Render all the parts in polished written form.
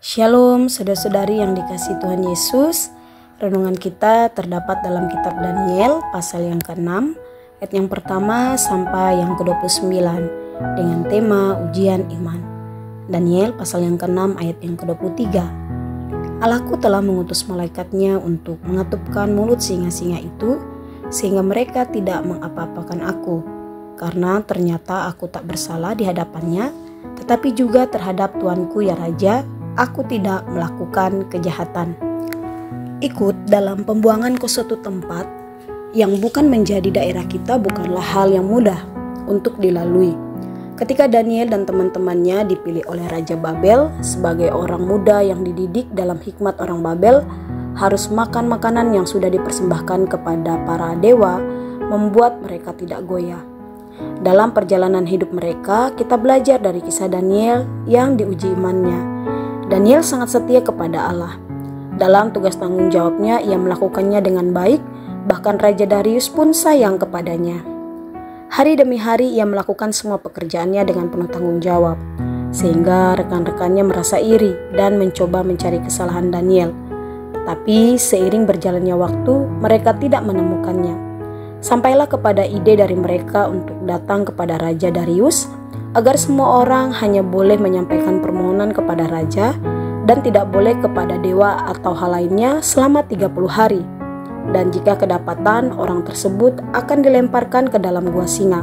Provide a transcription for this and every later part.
Shalom saudara-saudari yang dikasihi Tuhan Yesus. Renungan kita terdapat dalam kitab Daniel pasal yang ke-6 ayat yang pertama sampai yang ke-29 dengan tema ujian iman. Daniel pasal yang ke-6 ayat yang ke-23. Allahku telah mengutus malaikatnya untuk mengatupkan mulut singa-singa itu sehingga mereka tidak mengapa-apakan aku, karena ternyata aku tak bersalah di hadapannya, tetapi juga terhadap Tuanku ya Raja, aku tidak melakukan kejahatan. Ikut dalam pembuangan ke suatu tempat yang bukan menjadi daerah kita bukanlah hal yang mudah untuk dilalui. Ketika Daniel dan teman-temannya dipilih oleh Raja Babel sebagai orang muda yang dididik dalam hikmat orang Babel, harus makan makanan yang sudah dipersembahkan kepada para dewa, membuat mereka tidak goyah. Dalam perjalanan hidup mereka, kita belajar dari kisah Daniel yang diuji imannya. Daniel sangat setia kepada Allah. Dalam tugas tanggung jawabnya, ia melakukannya dengan baik, bahkan Raja Darius pun sayang kepadanya. Hari demi hari ia melakukan semua pekerjaannya dengan penuh tanggung jawab, sehingga rekan-rekannya merasa iri dan mencoba mencari kesalahan Daniel. Tetapi seiring berjalannya waktu, mereka tidak menemukannya. Sampailah kepada ide dari mereka untuk datang kepada Raja Darius, agar semua orang hanya boleh menyampaikan permohonan kepada raja dan tidak boleh kepada dewa atau hal lainnya selama 30 hari. Dan jika kedapatan, orang tersebut akan dilemparkan ke dalam gua singa.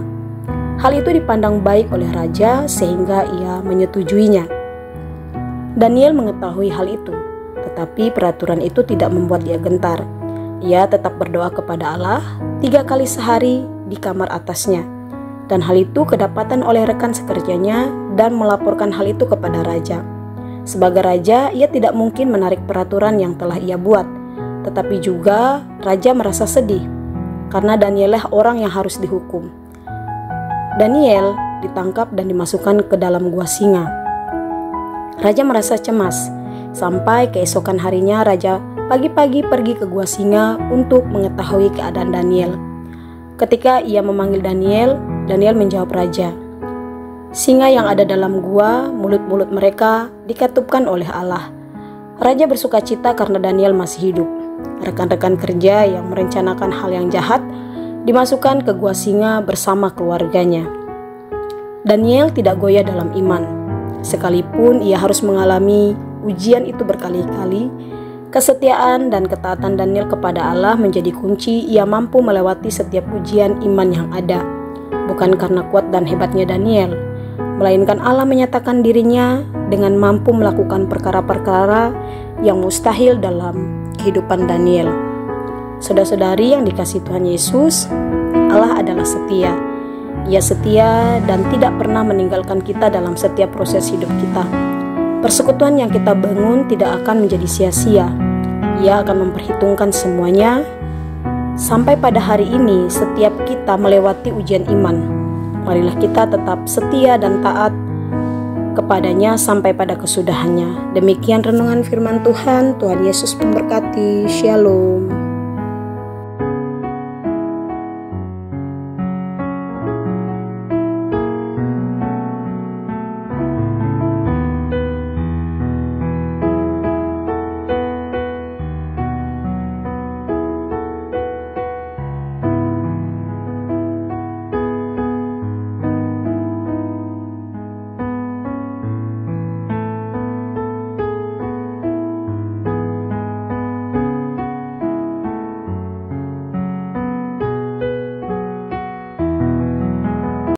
Hal itu dipandang baik oleh raja sehingga ia menyetujuinya. Daniel mengetahui hal itu, tetapi peraturan itu tidak membuat dia gentar. Ia tetap berdoa kepada Allah 3 kali sehari di kamar atasnya. Dan hal itu kedapatan oleh rekan sekerjanya dan melaporkan hal itu kepada raja. Sebagai raja, ia tidak mungkin menarik peraturan yang telah ia buat. Tetapi juga raja merasa sedih karena Daniel lah orang yang harus dihukum. Daniel ditangkap dan dimasukkan ke dalam gua singa. Raja merasa cemas sampai keesokan harinya raja pagi-pagi pergi ke gua singa untuk mengetahui keadaan Daniel. Ketika ia memanggil Daniel, Daniel menjawab raja. Singa yang ada dalam gua, mulut-mulut mereka dikatupkan oleh Allah. Raja bersuka cita karena Daniel masih hidup. Rekan-rekan kerja yang merencanakan hal yang jahat dimasukkan ke gua singa bersama keluarganya. Daniel tidak goyah dalam iman. Sekalipun ia harus mengalami ujian itu berkali-kali, kesetiaan dan ketaatan Daniel kepada Allah menjadi kunci ia mampu melewati setiap ujian iman yang ada. Bukan karena kuat dan hebatnya Daniel, melainkan Allah menyatakan dirinya dengan mampu melakukan perkara-perkara yang mustahil dalam kehidupan Daniel. Saudara-saudari yang dikasihi Tuhan Yesus, Allah adalah setia. Ia setia dan tidak pernah meninggalkan kita dalam setiap proses hidup kita. Persekutuan yang kita bangun tidak akan menjadi sia-sia. Ia akan memperhitungkan semuanya. Sampai pada hari ini, setiap kita melewati ujian iman. Marilah kita tetap setia dan taat kepadanya sampai pada kesudahannya. Demikian renungan firman Tuhan. Tuhan Yesus memberkati. Shalom.